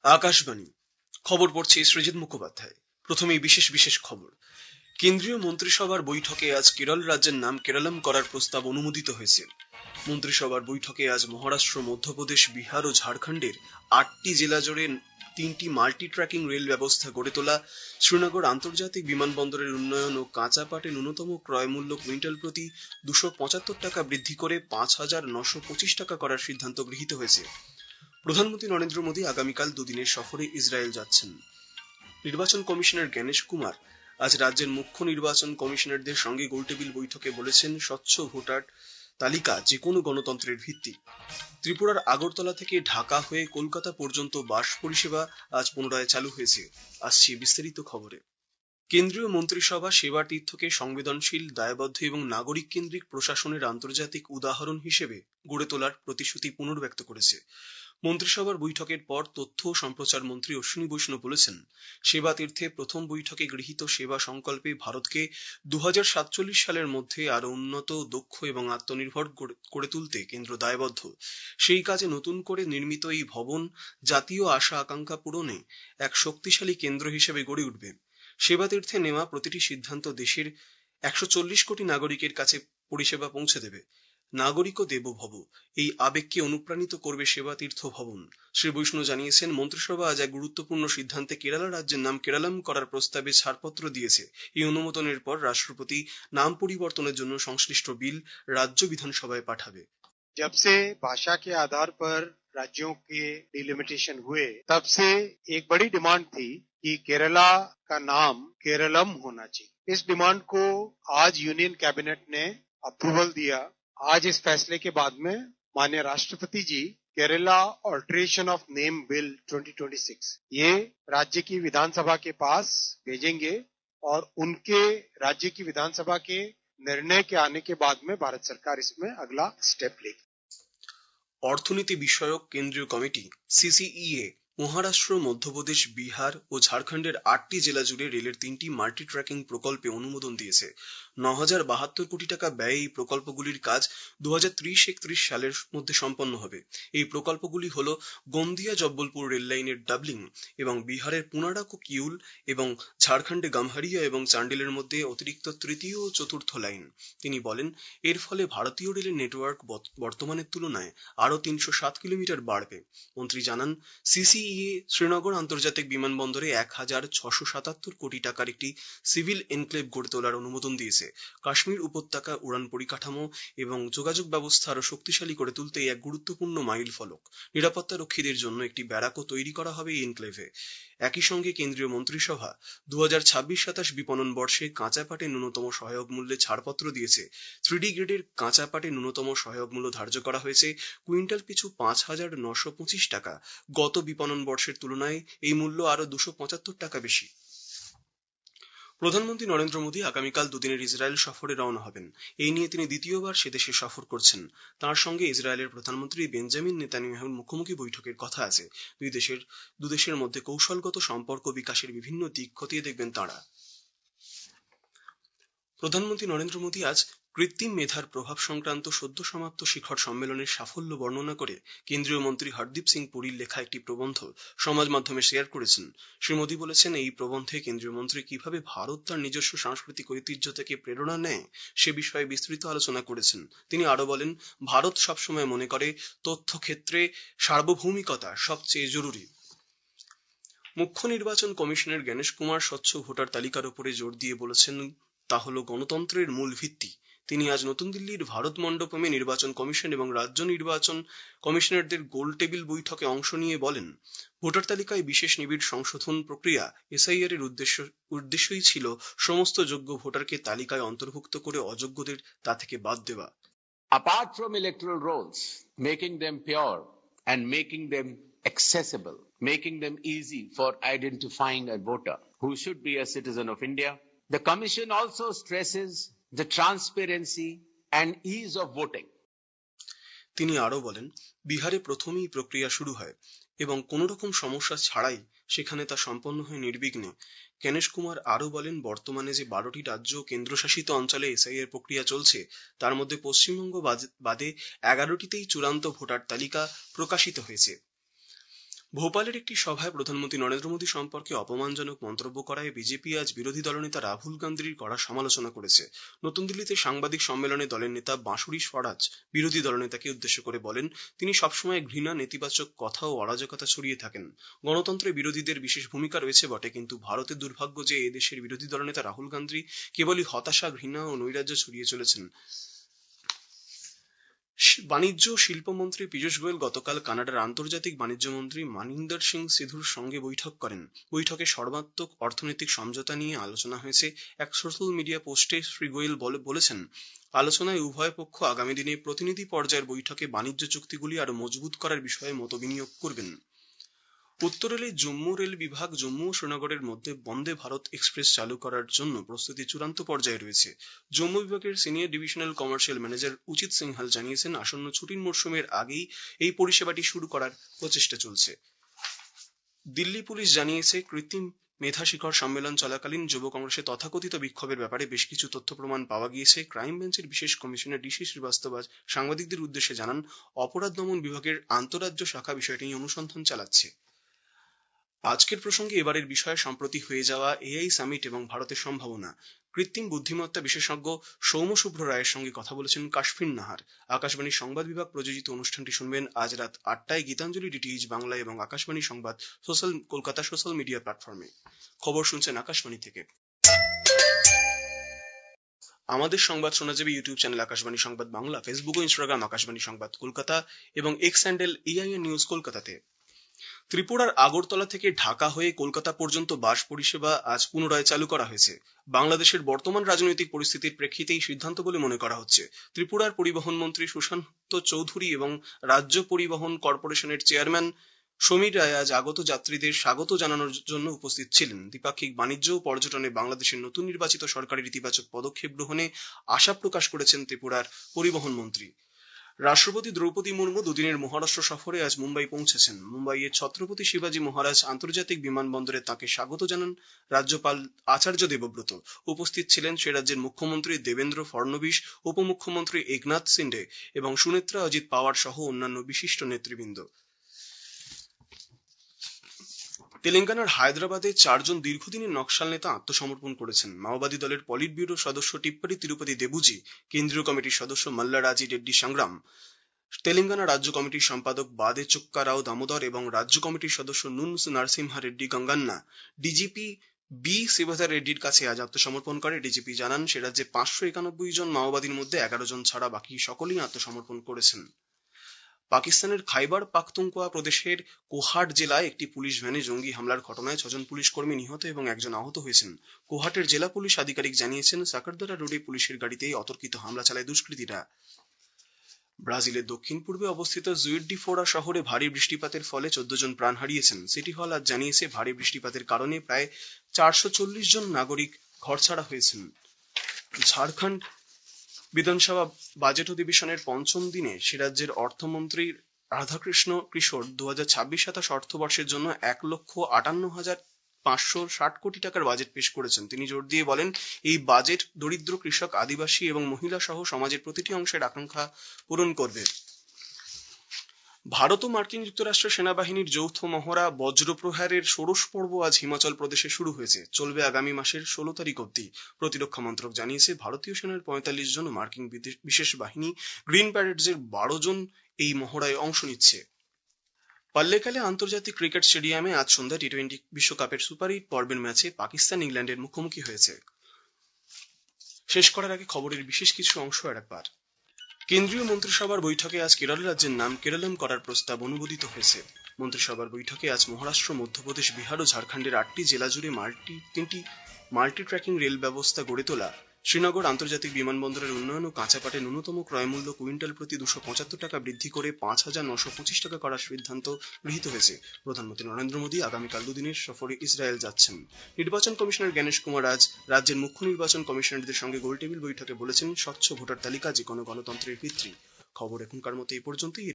আকাশবাণী খবর পড়ছে সৃজিত মুখোপাধ্যায়। প্রথমেই বিশেষ খবর। কেন্দ্রীয় মন্ত্রিসভার বৈঠকে আজ কেরল রাজ্যের নাম কেরালাম করার প্রস্তাব অনুমোদিত হয়েছে। মন্ত্রিসভার বৈঠকে আজ মহারাষ্ট্র, মধ্যপ্রদেশ, বিহার ও ঝাড়খণ্ডের 8টি জেলা জুড়ে 3টি মাল্টি ট্র্যাকিং রেল ব্যবস্থা গড়ে তোলা, শ্রীনগর আন্তর্জাতিক বিমানবন্দরের উন্নয়ন ও কাঁচা পাটে ন্যূনতম ক্রয় মূল্য কুইন্টাল প্রতি 275 টাকা বৃদ্ধি করে 5,925 টাকা করার সিদ্ধান্ত গৃহীত হয়েছে। প্রধানমন্ত্রী নরেন্দ্র মোদী আগামীকাল দুদিনের সফরে ইসরায়েল যাচ্ছেন। নির্বাচন কমিশনার জ্ঞানেশ কুমার আজ রাজ্যের মুখ্য নির্বাচন কমিশনারদের সঙ্গে গোলটেবিল বৈঠকে বলেছেন, স্বচ্ছ ভোটার তালিকা যে কোনো গণতন্ত্রের ভিত্তি। ত্রিপুরার আগরতলা থেকে ঢাকা হয়ে কলকাতা পর্যন্ত বাস পরিষেবা আজ পুনরায় চালু হয়েছে। আসছি বিস্তারিত খবরে। কেন্দ্রীয় মন্ত্রিসভা সেবা তীর্থকে সংবেদনশীল, দায়বদ্ধ এবং নাগরিক কেন্দ্রিক প্রশাসনের আন্তর্জাতিক উদাহরণ হিসেবে গড়ে তোলার প্রতিশ্রুতি পুনর্ব্যক্ত করেছে। মন্ত্রিসভার বৈঠকের পর তথ্য ও সম্প্রচার মন্ত্রী অশ্বিনী বৈষ্ণব বলেছেন, সেবা তীর্থে প্রথম বৈঠকে গৃহীত সেবা সংকল্পে ভারতকে 2047 সালের মধ্যে আরো উন্নত, দক্ষ এবং আত্মনির্ভর করে তুলতে কেন্দ্র দায়বদ্ধ। সেই কাজে নতুন করে নির্মিত এই ভবন জাতীয় আশা আকাঙ্ক্ষা পূরণে এক শক্তিশালী কেন্দ্র হিসেবে গড়ে উঠবে। সেবা তীর্থে নেওয়া প্রতিটি সিদ্ধান্ত দেশের 140 কোটি নাগরিকের কাছে পরিষেবা পৌঁছে দেবে। নাগরিকও দেব ভব, এই আবেগকে অনুপ্রাণিত করবে সেবা তীর্থ ভবন। শ্রী বৈষ্ণব জানিয়েছেন, মন্ত্রিসভা আজ এক গুরুত্বপূর্ণ সিদ্ধান্তে কেরালা রাজ্যের নাম কেরালাম করার প্রস্তাবে ছাড়পত্র দিয়েছে। এই অনুমোদনের পর রাষ্ট্রপতি নাম পরিবর্তনের জন্য সংশ্লিষ্ট বিল রাজ্য বিধানসভায় পাঠাবে। जब से भाषा के आधार पर राज्यों के डिलिमिटेशन हुए, तब से एक बड़ी डिमांड थी कि केरला का नाम केरलम होना चाहिए। इस डिमांड को आज यूनियन कैबिनेट ने अप्रूवल दिया। आज इस फैसले के बाद में माननीय राष्ट्रपति जी Kerala alteration of name bill 2026 ये राज्य की विधानसभा के पास भेजेंगे और उनके राज्य की विधानसभा के निर्णय के आने के बाद में भारत सरकार इसमें अगला स्टेप लेगी। অর্থনীতি বিষয়ক কেন্দ্রীয় কমিটি সিসিইএ মহারাষ্ট্র, মধ্যপ্রদেশ, বিহার ও ঝাড়খণ্ডের 8টি জেলা জুড়ে রেলের 3টি মাল্টি ট্র্যাকিং প্রকল্পে অনুমোদন দিয়েছে। 9,072 কোটি টাকা ব্যয়ে এই প্রকল্পগুলির কাজ 2030-31 সালের মধ্যে সম্পন্ন হবে। এই প্রকল্পগুলি হল গোন্দিয়া জব্বলপুর রেল লাইনের ডাবলিং এবং বিহারের পুনারাক ও কিউল এবং ঝাড়খণ্ডে গামহারিয়া এবং চান্ডিলের মধ্যে অতিরিক্ত তৃতীয় ও চতুর্থ লাইন। তিনি বলেন, এর ফলে ভারতীয় রেলের নেটওয়ার্ক বর্তমানের তুলনায় আরো 307 কিলোমিটার বাড়বে। মন্ত্রী জানান, সিসিইএ শ্রীনগর আন্তর্জাতিক বিমানবন্দরে 1,677 কোটি টাকার একটি সিভিল এনক্লেভ গড়ে তোলার অনুমোদন দিয়েছে। কাশ্মীর উপত্যকা উড়ান পরিকাঠামো এবং যোগাযোগ ব্যবস্থা আরো শক্তিশালী করে তুলতে এক গুরুত্বপূর্ণ মাইল ফলক। নিরাপত্তা রক্ষীদের জন্য একটি ব্যারাকও তৈরি করা হবে এই এনক্লেভে। একই সঙ্গে কেন্দ্রীয় মন্ত্রিসভা 2026-27 বিপণন বর্ষে কাঁচা পাটে ন্যূনতম সহায়ক মূল্যে ছাড়পত্র দিয়েছে। 3D গ্রেডের কাঁচা পাটে ন্যূনতম সহায়ক মূল্য ধার্য করা হয়েছে কুইন্টাল পিছু 5,925 টাকা। গত বিপণন বর্ষের তুলনায় এই মূল্য আরো 275 টাকা বেশি। প্রধানমন্ত্রী নরেন্দ্র মোদী আগামীকাল দুদিনের ইসরায়েল সফরে রওনা হবেন। এই নিয়ে তিনি দ্বিতীয়বার সে দেশে সফর করছেন। তার সঙ্গে ইসরায়েলের প্রধানমন্ত্রী বেঞ্জামিন নেতানিয়াহুর মুখোমুখি বৈঠকের কথা আছে। দু দেশের মধ্যে কৌশলগত সম্পর্ক বিকাশের বিভিন্ন দিক খতিয়ে দেখবেন তাঁরা। প্রধানমন্ত্রী নরেন্দ্র মোদী আজ কৃত্রিম মেধার প্রভাব সংক্রান্ত সদ্য সমাপ্ত শিখর সম্মেলনের সাফল্য বর্ণনা করে কেন্দ্রীয় মন্ত্রী হরদীপ সিং পুরীর লেখা একটি প্রবন্ধ সমাজ মাধ্যমে শেয়ার করেছেন। শ্রী মোদী বলেছেন, এই প্রবন্ধে কেন্দ্রীয় মন্ত্রী কিভাবে ভারত তার নিজস্ব সাংস্কৃতিক ঐতিহ্য থেকে প্রেরণা নেয় সে বিষয়ে বিস্তৃত আলোচনা করেছেন। তিনি আরো বলেন, ভারত সবসময় মনে করে তথ্য ক্ষেত্রে সার্বভৌমিকতা সবচেয়ে জরুরি। মুখ্য নির্বাচন কমিশনার জ্ঞানেশ কুমার স্বচ্ছ ভোটার তালিকার উপরে জোর দিয়ে বলেছেন, তা হল গণতন্ত্রের মূল ভিত্তি। তিনি আজ নতুন দিল্লির ভারত মণ্ডপমে নির্বাচন কমিশন এবং রাজ্য নির্বাচন কমিশনারদের গোল টেবিল বৈঠকে অংশ নিয়ে বলেন, ভোটার তালিকায় বিশেষ নিবিড় সংশোধন প্রক্রিয়া এসআইআর এর উদ্দেশ্যই ছিল সমস্ত যোগ্য ভোটারকে তালিকায় অন্তর্ভুক্ত করে অযোগ্যদের তা থেকে বাদ দেওয়া। Apart from electoral rolls, making them pure and making them accessible, making them easy for identifying a voter who should be a citizen of India, the Commission also stresses the transparency and ease of voting. তিনি আরো বলেন, বিহারে প্রথমেই প্রক্রিয়া শুরু হয় এবং কোনো রকম সমস্যা ছাড়াই সেখানে তা সম্পন্ন হয় নির্বিঘ্নে। জ্ঞানেশ কুমার আরো বলেন, বর্তমানে যে 12টি রাজ্য ও কেন্দ্রশাসিত অঞ্চলে এসআইআর প্রক্রিয়া চলছে তার মধ্যে পশ্চিমবঙ্গ বাদে 11টিতেই চূড়ান্ত ভোটার তালিকা প্রকাশিত হয়েছে। ভোপালের একটি সভায় প্রধানমন্ত্রী নরেন্দ্র মোদী সম্পর্কে অপমানজনক মন্তব্য করায় বিজেপি আজ বিরোধী দলনেতা রাহুল গান্ধীর কড়া সমালোচনা করেছে। নতুন দিল্লিতে সাংবাদিক সম্মেলনে দলের নেতা বাঁশুরি স্বরাজ বিরোধী দলনেতাকে উদ্দেশ্য করে বলেন, তিনি সবসময় ঘৃণা, নেতিবাচক কথা ও অরাজকতা ছড়িয়ে থাকেন। গণতন্ত্রে বিরোধীদের বিশেষ ভূমিকা রয়েছে বটে, কিন্তু ভারতের দুর্ভাগ্য যে এদেশের বিরোধী দলনেতা রাহুল গান্ধী কেবলই হতাশা, ঘৃণা ও নৈরাজ্য ছড়িয়ে চলেছেন। বাণিজ্য ও শিল্পমন্ত্রী পীযূষ গোয়েল গতকাল কানাডার আন্তর্জাতিক বাণিজ্য মন্ত্রী মনিন্দর সিং সিধুর সঙ্গে বৈঠক করেন। বৈঠকে সর্বাত্মক অর্থনৈতিক সমঝোতা নিয়ে আলোচনা হয়েছে। এক সোশ্যাল মিডিয়া পোস্টে শ্রী গোয়েল বলেছেন, আলোচনায় উভয় পক্ষ আগামী দিনে প্রতিনিধি পর্যায়ের বৈঠকে বাণিজ্য চুক্তিগুলি আরো মজবুত করার বিষয়ে মতবিনিয়োগ করবেন। উত্তর রেলে জম্মু রেল বিভাগ জম্মু ও শ্রীনগরের মধ্যে বন্দে ভারত এক্সপ্রেস চালু করার জন্য প্রস্তুতি চূড়ান্ত পর্যায়ে রয়েছে। জম্মু বিভাগের সিনিয়র ডিভিশনাল কমার্শিয়াল ম্যানেজার উচিত সিংহাল জানিয়েছেন, আসন্ন ছুটির মরশুমের আগেই এই পরিষেবাটি শুরু করার প্রচেষ্টা চলছে। দিল্লি পুলিশ জানিয়েছে, কৃত্রিম মেধা শিখর সম্মেলন চলাকালীন যুব কংগ্রেসের তথাকথিত বিক্ষোভের ব্যাপারে বেশ কিছু তথ্য প্রমাণ পাওয়া গিয়েছে। ক্রাইম বেঞ্চের বিশেষ কমিশনার ডিসি শ্রীবাস্তব সাংবাদিকদের উদ্দেশ্যে জানান, অপরাধ দমন বিভাগের আন্তঃরাজ্য শাখা বিষয়টি নিয়ে অনুসন্ধান চালাচ্ছে। আজকের প্রসঙ্গে এবারের বিষয় সম্প্রতি হয়ে যাওয়া এআই সামিট এবং ভারতের সম্ভাবনা। কৃত্রিম বুদ্ধিমত্তা বিশেষজ্ঞ সৌম শুভ্র রায়ের সঙ্গে কথা বলেছেন কাশফিন নাহার। আকাশবাণীর সংবাদ বিভাগ প্রযোজিত অনুষ্ঠানটি শুনবেন আজ রাত 8টায় গীতাঞ্জলি ডিটিএইচ বাংলা এবং আকাশবাণী সংবাদ কলকাতা সোশ্যাল মিডিয়া প্ল্যাটফর্মে। খবর শুনছেন আকাশবাণী থেকে। আমাদের সংবাদ শোনা যাবে ইউটিউব চ্যানেল আকাশবাণী সংবাদ বাংলা, ফেসবুক ও ইনস্টাগ্রাম আকাশবাণী সংবাদ কলকাতা এবং এক্স হ্যান্ডেল এআইএন নিউজ কলকাতাতে। ত্রিপুরার আগরতলা থেকে ঢাকা হয়ে কলকাতা পর্যন্ত বাস পরিষেবা আজ পুনরায় চালু করা হয়েছে। বাংলাদেশের বর্তমান রাজনৈতিক পরিস্থিতির প্রেক্ষিতে এই সিদ্ধান্ত বলে মনে করা হচ্ছে। ত্রিপুরার পরিবহন মন্ত্রী সুশান্ত চৌধুরী এবং রাজ্য পরিবহন কর্পোরেশনের চেয়ারম্যান সমীর রায় আজ আগত যাত্রীদের স্বাগত জানানোর জন্য উপস্থিত ছিলেন। দ্বিপাক্ষিক বাণিজ্য ও পর্যটনে বাংলাদেশের নতুন নির্বাচিত সরকারের ইতিবাচক পদক্ষেপ গ্রহণে আশা প্রকাশ করেছেন ত্রিপুরার পরিবহন মন্ত্রী। রাষ্ট্রপতি দ্রৌপদী মুর্মু দুদিনের মহারাষ্ট্র সফরে আজ মুম্বাই পৌঁছেছেন। মুম্বাইয়ের ছত্রপতি শিবাজী মহারাজ আন্তর্জাতিক বিমানবন্দরে তাঁকে স্বাগত জানান রাজ্যপাল আচার্য দেবব্রত। উপস্থিত ছিলেন সে রাজ্যের মুখ্যমন্ত্রী দেবেন্দ্র ফড়নবিস, উপমুখ্যমন্ত্রী একনাথ শিন্ডে এবং সুনেত্রা অজিত পাওয়ার সহ অন্যান্য বিশিষ্ট নেতৃবৃন্দ। তেলেঙ্গানার হায়দ্রাবাদে 4 জন দীর্ঘদিনের নকশাল নেতা আত্মসমর্পণ করেছেন। মাওবাদী দলের পলিট ব্যুরো সদস্য টিপ্পারি তিরুপতি দেবুজি, কেন্দ্রীয় কমিটির সদস্য মাল্লারাজি রেড্ডি সংগ্রাম, তেলেঙ্গানা রাজ্য কমিটির সম্পাদক বাদে চুক্কা রাও দামোদর এবং রাজ্য কমিটির সদস্য নুনস নারসিমহা রেড্ডি গঙ্গান্না ডিজিপি বি শিবধর রেড্ডির কাছে আজ আত্মসমর্পণ করে। ডিজিপি জানান, সে রাজ্যে 591 জন মাওবাদীর মধ্যে 11 জন ছাড়া বাকি সকলেই আত্মসমর্পণ করেছেন। পাকিস্তানের খাইবার পাখতুনখোয়া প্রদেশের কোহাট জেলায় একটি পুলিশ ভ্যানে জঙ্গি হামলার ঘটনায় 6 জন পুলিশ কর্মী নিহত এবং 1 জন আহত হয়েছেন। কোহাটের জেলা পুলিশ আধিকারিক জানিয়েছেন, সাকারদারা রোডে পুলিশের গাড়িতেই অতর্কিত হামলা চালায় দুষ্কৃতীরা। ব্রাজিলের দক্ষিণ পূর্বে অবস্থিত জুইড ডি ফোরা শহরে ভারী বৃষ্টিপাতের ফলে 14 জন প্রাণ হারিয়েছেন। সিটি হল আজ জানিয়েছে, ভারী বৃষ্টিপাতের কারণে প্রায় 440 জন নাগরিক ঘরছাড়া হয়েছেন। ঝাড়খণ্ড বিধানসভা বাজেট অধিবেশনের 5ম দিনে সে রাজ্যের অর্থমন্ত্রী রাধাকৃষ্ণ কিশোর 2026-27 অর্থবর্ষের জন্য 1,58,560 কোটি টাকার বাজেট পেশ করেছেন। তিনি জোর দিয়ে বলেন, এই বাজেট দরিদ্র, কৃষক, আদিবাসী এবং মহিলা সহ সমাজের প্রতিটি অংশের আকাঙ্ক্ষা পূরণ করবে। ভারত ও মার্কিন যুক্তরাষ্ট্র সেনাবাহিনীর যৌথ মহড়া বজ্রপ্রহারের ষোড়শ পর্ব আজ হিমাচল প্রদেশে শুরু হয়েছে, চলবে আগামী মাসের 16 তারিখ অবধি। প্রতিরক্ষা মন্ত্রক জানিয়েছে, ভারতীয় সেনার 45 জন ও মার্কিন বিশেষ বাহিনী গ্রিন প্যারেডসের 12 জন এই মহড়ায় অংশ নিচ্ছে। পাল্লেকালে আন্তর্জাতিক ক্রিকেট স্টেডিয়ামে আজ সন্ধ্যায় টি-20 বিশ্বকাপের সুপার 8 পর্বের ম্যাচে পাকিস্তান ইংল্যান্ডের মুখোমুখি হয়েছে। শেষ করার আগে খবরের বিশেষ কিছু অংশ আরেকবার। কেন্দ্রীয় মন্ত্রিসভার বৈঠকে আজ কেরল রাজ্যের নাম কেরলম করার প্রস্তাব অনুমোদিত হয়েছে। মন্ত্রিসভার বৈঠকে আজ মহারাষ্ট্র, মধ্যপ্রদেশ, বিহার ও ঝাড়খণ্ডের 8টি জেলা জুড়ে মাল্টি ট্র্যাকিং রেল ব্যবস্থা গড়ে তোলা, শ্রীনগর আন্তর্জাতিক বিমানবন্দরের উন্নয়ন ও কাঁচা পাটের ন্যূনতম ক্রয়মূল্য কুইন্টাল প্রতি 275 টাকা বৃদ্ধি করে 5,925 টাকা করার সিদ্ধান্ত গৃহীত হয়েছে। প্রধানমন্ত্রী নরেন্দ্র মোদী আগামীকাল দুদিনের সফরে ইসরায়েল যাচ্ছেন। নির্বাচন কমিশনার জ্ঞানেশ কুমার আজ রাজ্যের মুখ্য নির্বাচন কমিশনারদের সঙ্গে গোলটেবিল বৈঠকে বলেছেন, স্বচ্ছ ভোটার তালিকা যে কোনো গণতন্ত্রের ভিত্তি। খবর এখনকার মতো এই পর্যন্তই।